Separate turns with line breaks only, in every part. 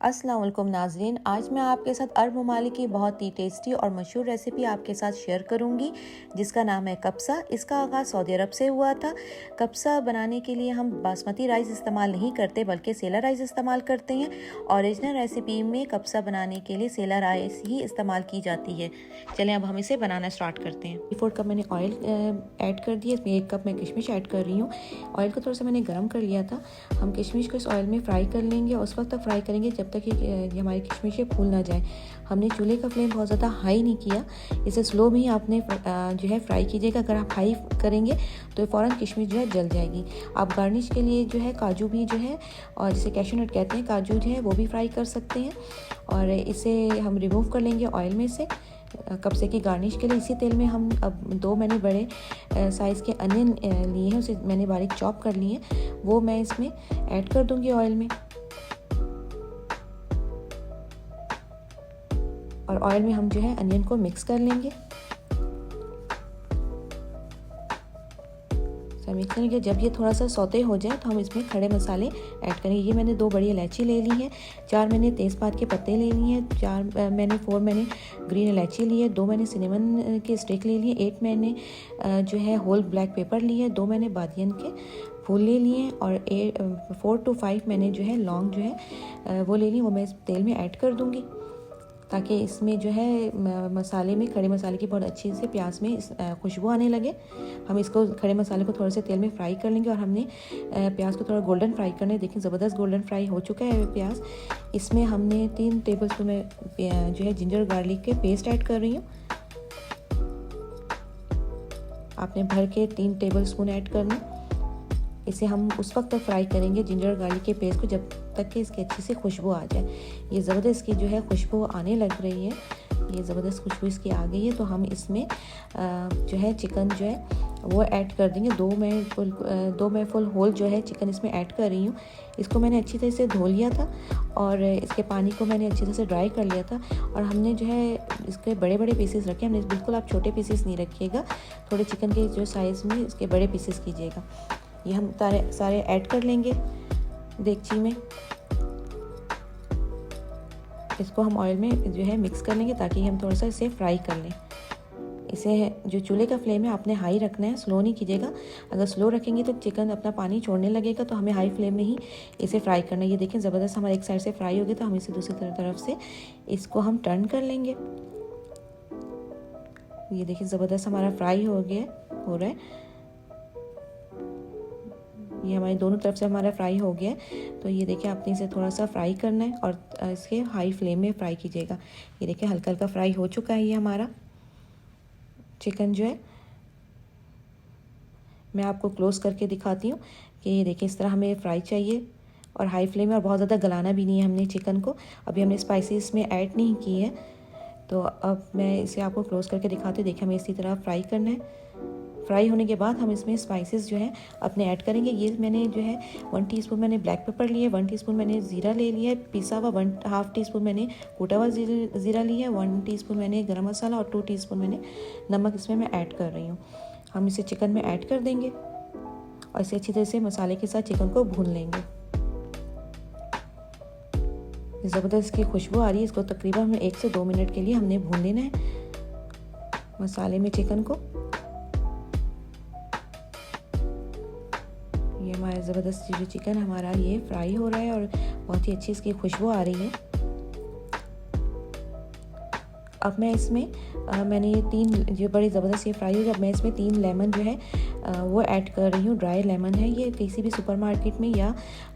अस्सलाम वालेकुम नाज़रीन, आज मैं आपके साथ अरब ममालिक की बहुत ही टेस्टी और मशहूर रेसिपी आपके साथ शेयर करूंगी जिसका नाम है कब्सा। इसका आगाज़ सऊदी अरब से हुआ था। कब्सा बनाने के लिए हम बासमती राइस इस्तेमाल नहीं करते बल्कि सेला राइस इस्तेमाल करते हैं। ओरिजिनल रेसिपी में कब्सा बनाने के लिए सेला राइस ही इस्तेमाल की जाती है। चलें अब हम इसे बनाना स्टार्ट करते हैं। 4 कप मैंने ऑयल ऐड कर दिया, इसमें 1 कप मैं किशमिश ऐड कर रही हूँ। ऑयल को थोड़ा सा मैंने गर्म कर लिया था। हम किशमिश को इस ऑयल में फ्राई कर लेंगे और उस वक्त तक फ्राई करेंगे जब तक ये हमारी किशमिश फूल ना जाए। हमने चूल्हे का फ्लेम बहुत ज़्यादा हाई नहीं किया, इसे स्लो में ही आपने जो है फ्राई कीजिएगा। अगर आप हाई करेंगे तो फ़ौरन किशमिश जो है जल जाएगी। आप गार्निश के लिए जो है काजू भी जो है, और जिसे कैशू नट कहते हैं, काजू जो है वो भी फ्राई कर सकते हैं। और इसे हम रिमूव कर लेंगे ऑयल में से कब्से की गार्निश के लिए। इसी तेल में हम अब 2 मैंने बड़े साइज़ के अनियन लिए हैं, उसे मैंने बारीक चॉप कर लिए हैं, वो मैं इसमें ऐड कर दूंगी ऑयल में। और ऑयल में हम जो है अनियन को मिक्स कर लेंगे। मिक्स करेंगे, जब ये थोड़ा सा सौते हो जाए तो हम इसमें खड़े मसाले ऐड करेंगे। ये मैंने 2 बड़ी इलायची ले ली है, 4 मैंने तेज़पात के पत्ते ले लिए हैं, 4 मैंने ग्रीन इलायची ली है, 2 मैंने सिनेमन के स्टिक ले लिए, 1 मैंने जो है होल ब्लैक पेपर लिए, 2 मैंने बादियन के फूल ले लिए और 4 to 5 मैंने जो है लौंग जो है वो ले ली। वो मैं इस तेल में ऐड कर दूँगी ताकि इसमें जो है मसाले में, खड़े मसाले की बहुत अच्छी से प्याज में खुशबू आने लगे। हम इसको खड़े मसाले को थोड़े से तेल में फ्राई कर लेंगे और हमने प्याज को थोड़ा गोल्डन फ्राई करना है। देखिए ज़बरदस्त गोल्डन फ्राई हो चुका है प्याज। इसमें हमने 3 टेबलस्पून में जो है जिंजर गार्लिक के पेस्ट ऐड कर रही हूँ। आपने भर के 3 टेबलस्पून ऐड करना। इसे हम उस वक्त तक फ्राई करेंगे जिंजर गार्लिक के पेस्ट को जब तक कि इसकी अच्छी से खुशबू आ जाए। ये ज़बरदस्त इसकी जो है खुशबू आने लग रही है, ये ज़बरदस्त खुशबू इसकी आ गई है। तो हम इसमें जो है चिकन जो है वो ऐड कर देंगे। 2 मैं फुल होल जो है चिकन इसमें ऐड कर रही हूँ। इसको मैंने अच्छी तरह से धो लिया था और इसके पानी को मैंने अच्छी तरह से ड्राई कर लिया था। और हमने जो है इसके बड़े बड़े पीसेस रखे। हमने बिल्कुल आप छोटे पीसेस नहीं रखिएगा, थोड़े चिकन के जो साइज़ में इसके बड़े पीसेस कीजिएगा। ये हम सारे ऐड कर लेंगे देगची में। इसको हम ऑयल में जो है मिक्स कर लेंगे ताकि हम थोड़ा सा इसे फ्राई कर लें। इसे जो चूल्हे का फ्लेम है आपने हाई रखना है, स्लो नहीं कीजिएगा। अगर स्लो रखेंगे तो चिकन अपना पानी छोड़ने लगेगा, तो हमें हाई फ्लेम में ही इसे फ्राई करना है। ये देखें ज़बरदस्त हमारे एक साइड से फ्राई हो गया, तो हम इसे दूसरी तरफ से इसको हम टर्न कर लेंगे। ये देखिए ज़बरदस्त हमारा फ्राई हो रहा है। ये हमारी दोनों तरफ से हमारा फ्राई हो गया है। तो ये देखिए आपने इसे थोड़ा सा फ्राई करना है और इसके हाई फ्लेम में फ्राई कीजिएगा। ये देखिए हल्का हल्का फ्राई हो चुका है ये हमारा चिकन जो है। मैं आपको क्लोज करके दिखाती हूँ कि ये देखिए इस तरह हमें फ्राई चाहिए और हाई फ्लेम में, और बहुत ज़्यादा गलाना भी नहीं है हमने चिकन को। अभी हमने स्पाइसेस में ऐड नहीं की है, तो अब मैं इसे आपको क्लोज करके दिखाती हूँ। देखिए हमें इसी तरह फ्राई करना है। फ्राई होने के बाद हम इसमें स्पाइसेस जो है अपने ऐड करेंगे। ये मैंने जो है 1 टीस्पून मैंने ब्लैक पेपर लिए, 1 टीस्पून मैंने ज़ीरा ले लिया है पिसा हुआ, 1/2 टीस्पून मैंने कूटा हुआ ज़ीरा लिया है, 1 टीस्पून मैंने गरम मसाला और 2 टीस्पून मैंने नमक इसमें मैं ऐड कर रही हूँ। हम इसे चिकन में ऐड कर देंगे और इसे अच्छी तरह से मसाले के साथ चिकन को भून लेंगे। ज़बरदस्त की खुशबू आ रही है। इसको तकरीबन हमें 1 से 2 मिनट के लिए हमने भून लेना है मसाले में चिकन को। ये हमारा ज़बरदस्त जो चिकन हमारा ये फ्राई हो रहा है और बहुत ही अच्छी इसकी खुशबू आ रही है। अब मैं इसमें मैंने ये 3 जो बड़ी ज़बरदस्त ये फ्राई हो गया। अब मैं इसमें 3 लेमन जो है वो ऐड कर रही हूँ। ड्राई लेमन है ये, किसी भी सुपरमार्केट में या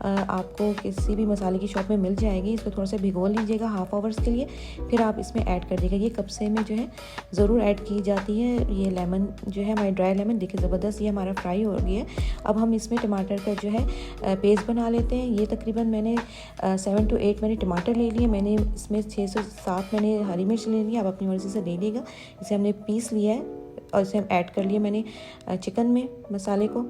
आपको किसी भी मसाले की शॉप में मिल जाएगी। इसको थोड़ा सा भिगो लीजिएगा हाफ आवर्स के लिए, फिर आप इसमें ऐड कर दीजिएगा। ये कब्से में जो है ज़रूर ऐड की जाती है ये लेमन जो है, हमारी ड्राई लेमन। देखिए ज़बरदस्त ये हमारा फ्राई हो गया है। अब हम इसमें टमाटर का जो है पेस्ट बना लेते हैं। ये तकरीबन मैंने 7 to 8 मैंने टमाटर ले लिए। मैंने इसमें 6 से 7 मैंने हरी मिर्च ले ली, आप अपनी मर्ज़ी से ले लीजिएगा। इसे हमने पीस लिया है और इसे हम ऐड कर लिए मैंने चिकन में मसाले को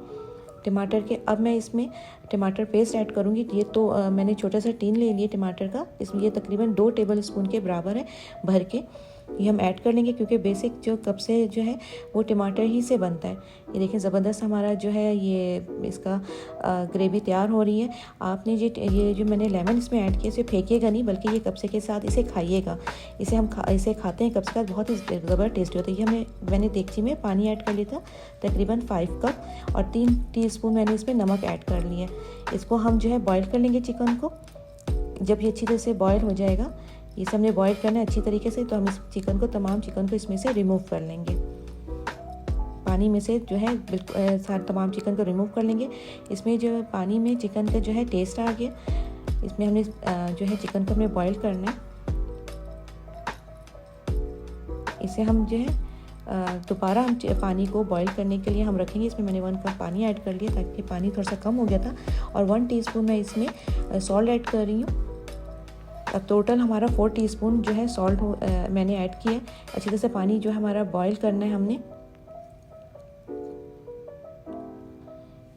टमाटर के। अब मैं इसमें टमाटर पेस्ट ऐड करूँगी। ये तो मैंने छोटा सा टीन ले लिया टमाटर का, इसमें ये तकरीबन 2 टेबल स्पून के बराबर है भर के। ये हम ऐड कर लेंगे क्योंकि बेसिक जो कब्से जो है वो टमाटर ही से बनता है। ये देखें ज़बरदस्त हमारा जो है ये इसका ग्रेवी तैयार हो रही है। आपने ये जो मैंने लेमन इसमें ऐड किया, इसे फेंकिएगा नहीं बल्कि ये कब्से के साथ इसे खाइएगा। इसे खाते हैं कब्से के साथ, बहुत ही ज़बरदस्त टेस्टी होता है। ये मैंने देगची में पानी ऐड कर लिया था तकरीबन 5 कप, और 3 टीस्पून मैंने इसमें नमक ऐड कर लिया। इसको हम जो है बॉईल कर लेंगे चिकन को। जब ये अच्छी तरह से बॉईल हो जाएगा, ये सब हमने बॉईल करना है अच्छी तरीके से, तो हम इस तमाम चिकन को इसमें से रिमूव कर लेंगे। पानी में से जो है बिल्कुल सारे तमाम चिकन को रिमूव कर लेंगे। इसमें जो पानी में चिकन का जो है टेस्ट आ गया। इसमें हमने जो है चिकन को हमने बॉईल करना है। इसे हम जो है दोबारा हम पानी को बॉईल करने के लिए हम रखेंगे। इसमें मैंने 1 कप पानी ऐड कर लिया ताकि पानी थोड़ा सा कम हो गया था, और 1 टीस्पून मैं इसमें सॉल्ट ऐड कर रही हूँ। अब टोटल हमारा 4 टीस्पून जो है सॉल्ट मैंने ऐड किया। अच्छी तरह से पानी जो हमारा बॉईल करना है हमने।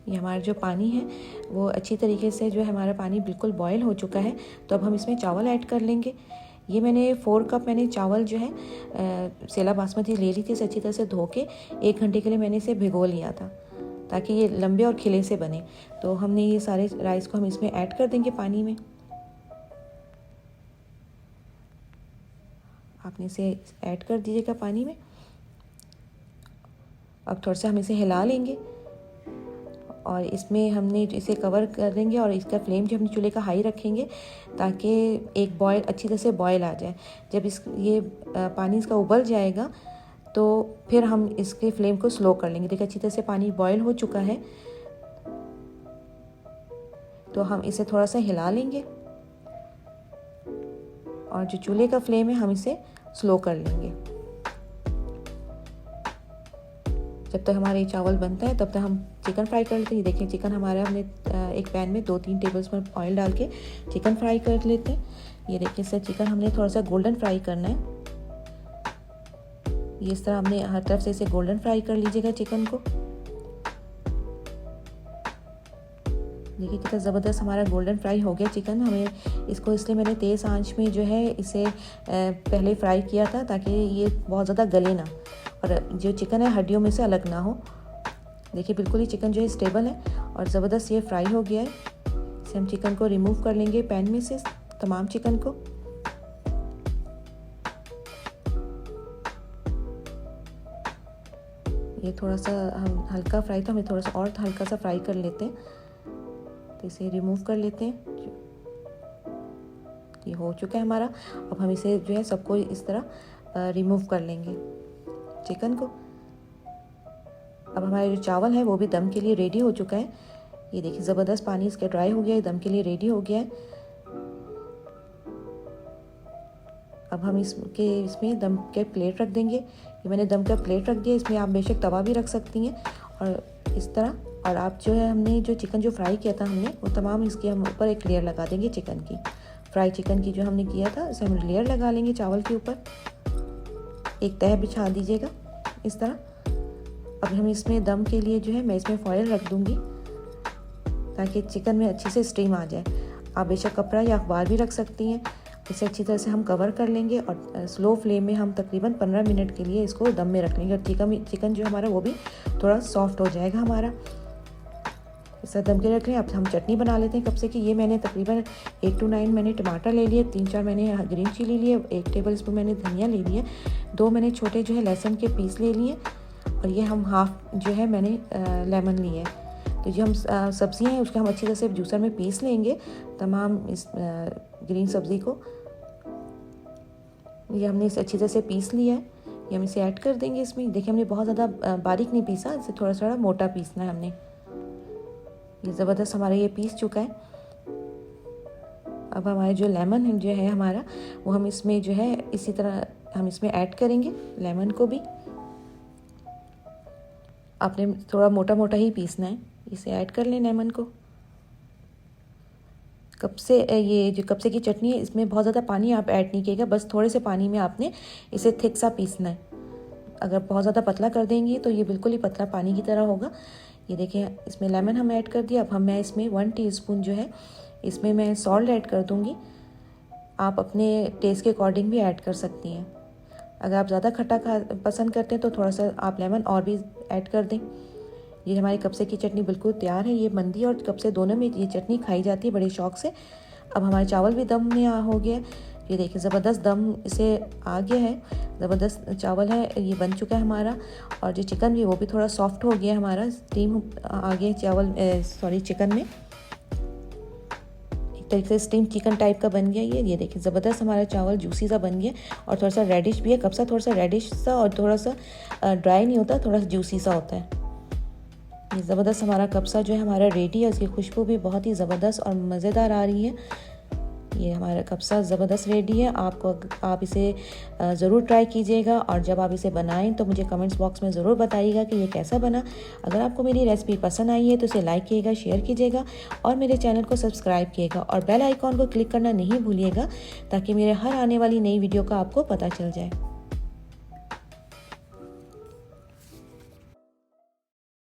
ये हमारा जो पानी है वो अच्छी तरीके से जो है हमारा पानी बिल्कुल बॉईल हो चुका है। तो अब हम इसमें चावल ऐड कर लेंगे। ये मैंने 4 कप मैंने चावल जो है सेला बासमती ले ली थी। इसे अच्छी तरह से धो के 1 घंटे के लिए मैंने इसे भिगो लिया था ताकि ये लंबे और खिले से बने। तो हमने ये सारे राइस को हम इसमें ऐड कर देंगे पानी में। आपने इसे ऐड कर दीजिएगा पानी में। अब थोड़ा सा हम इसे हिला लेंगे और इसमें हमने इसे कवर कर देंगे, और इसका फ्लेम जो हमने चूल्हे का हाई रखेंगे ताकि एक बॉयल अच्छी तरह से बॉयल आ जाए। जब ये पानी इसका उबल जाएगा तो फिर हम इसके फ्लेम को स्लो कर लेंगे। देखिए अच्छी तरह से पानी बॉयल हो चुका है, तो हम इसे थोड़ा सा हिला लेंगे और जो चूल्हे का फ्लेम है हम इसे स्लो कर लेंगे। जब तक हमारे चावल बनता है तब तक हम चिकन फ्राई कर लेते हैं। देखिए चिकन हमारा हमने एक पैन में 2-3 टेबलस्पून ऑयल डाल के चिकन फ्राई कर लेते हैं। ये देखिए इससे चिकन हमने थोड़ा सा गोल्डन फ्राई करना है। ये इस तरह हमने हर तरफ से इसे गोल्डन फ्राई कर लीजिएगा चिकन को। देखिए कितना ज़बरदस्त हमारा गोल्डन फ्राई हो गया चिकन। हमें इसको इसलिए मैंने तेज़ आंच में जो है इसे पहले फ्राई किया था ताकि ये बहुत ज़्यादा गले ना, और जो चिकन है हड्डियों में से अलग ना हो। देखिए बिल्कुल ही चिकन जो है स्टेबल है और ज़बरदस्त ये फ्राई हो गया है। इसे हम चिकन को रिमूव कर लेंगे पैन में से, तमाम चिकन को। ये थोड़ा सा हम हल्का फ्राई था, हमें थोड़ा सा और हल्का सा फ्राई कर लेते हैं। तो इसे रिमूव कर लेते हैं। ये हो चुका है हमारा। अब हम इसे जो है सबको इस तरह रिमूव कर लेंगे चिकन को। अब हमारे जो चावल है वो भी दम के लिए रेडी हो चुका है। ये देखिए ज़बरदस्त पानी इसका ड्राई हो गया है, दम के लिए रेडी हो गया है। अब हम इसमें दम के प्लेट रख देंगे। ये मैंने दम का प्लेट रख दिया। इसमें आप बेशक तवा भी रख सकती हैं और इस तरह। और आप जो है हमने जो चिकन जो फ्राई किया था हमने वो तमाम इसके हम ऊपर एक लेयर लगा देंगे चिकन की। फ्राई चिकन की जो हमने किया था इसे हम लेयर लगा लेंगे चावल के ऊपर। एक तह बिछा दीजिएगा इस तरह। अब हम इसमें दम के लिए जो है मैं इसमें फॉयल रख दूँगी ताकि चिकन में अच्छे से स्टीम आ जाए। आप बेशक कपड़ा या अखबार भी रख सकती हैं। इसे अच्छी तरह से हम कवर कर लेंगे और स्लो फ्लेम में हम तकरीबन 15 मिनट के लिए इसको दम में रख लेंगे। और चिकन जो हमारा वो भी थोड़ा सॉफ्ट हो जाएगा हमारा। इसे दम के रख लें। अब हम चटनी बना लेते हैं कब्से की। ये मैंने तकरीबन 8 to 9 मैंने टमाटर ले लिए, 3-4 मैंने ग्रीन चिली लिए, 1 टेबलस्पून मैंने धनिया ले लिया, 2 मैंने छोटे जो है लहसुन के पीस ले लिए, और ये हम हाफ जो है मैंने लेमन लिए। तो जो हम सब्जियां हैं उसको हम अच्छी तरह से जूसर में पीस लेंगे तमाम इस ग्रीन सब्ज़ी को। ये हमने इसे अच्छी तरह से पीस लिया है। ये हम इसे ऐड कर देंगे इसमें। देखिए हमने बहुत ज़्यादा बारीक नहीं पीसा, इसे थोड़ा थोड़ा मोटा पीसना है हमने। ये ज़बरदस्त हमारा ये पीस चुका है। अब हमारे जो लेमन है जो है हमारा वो हम इसमें जो है इसी तरह हम इसमें ऐड करेंगे लेमन को भी। आपने थोड़ा मोटा मोटा ही पीसना है। इसे ऐड कर लें लेमन को। ये जो कब्से की चटनी है इसमें बहुत ज़्यादा पानी आप ऐड नहीं कीजिएगा, बस थोड़े से पानी में आपने इसे थिक सा पीसना है। अगर बहुत ज़्यादा पतला कर देंगी तो ये बिल्कुल ही पतला पानी की तरह होगा। ये देखें इसमें लेमन हम ऐड कर दिया। अब मैं इसमें 1 टीस्पून जो है इसमें मैं सॉल्ट ऐड कर दूँगी। आप अपने टेस्ट के अकॉर्डिंग भी ऐड कर सकती हैं। अगर आप ज़्यादा खट्टा पसंद करते हैं तो थोड़ा सा आप लेमन और भी ऐड कर दें। ये हमारी कब्से की चटनी बिल्कुल तैयार है। ये मंदी और कब्से दोनों में ये चटनी खाई जाती है बड़े शौक से। अब हमारे चावल भी दम में हो गया। ये देखिए ज़बरदस्त दम इसे आ गया है, ज़बरदस्त चावल है, ये बन चुका है हमारा। और जो चिकन भी वो भी थोड़ा सॉफ्ट हो गया हमारा, स्टीम आ गया चावल चिकन में, एक तरीके से स्टीम चिकन टाइप का बन गया ये देखिए ज़बरदस्त हमारा चावल जूसी सा बन गया। और थोड़ा सा रेडिश भी है, कब्सा थोड़ा सा रेडिश सा और थोड़ा सा ड्राई नहीं होता, थोड़ा सा जूसी सा होता है। ये ज़बरदस्त हमारा कब्सा जो है हमारा रेडी है। उसकी खुशबू भी बहुत ही ज़बरदस्त और मज़ेदार आ रही है। ये हमारा कब्सा ज़बरदस्त रेडी है। आप इसे ज़रूर ट्राई कीजिएगा और जब आप इसे बनाएं तो मुझे कमेंट्स बॉक्स में ज़रूर बताइएगा कि ये कैसा बना। अगर आपको मेरी रेसिपी पसंद आई है तो इसे लाइक कीजिएगा, शेयर कीजिएगा और मेरे चैनल को सब्सक्राइब कीजिएगा और बेल आइकॉन को क्लिक करना नहीं भूलिएगा ताकि मेरे हर आने वाली नई वीडियो का आपको पता चल जाए।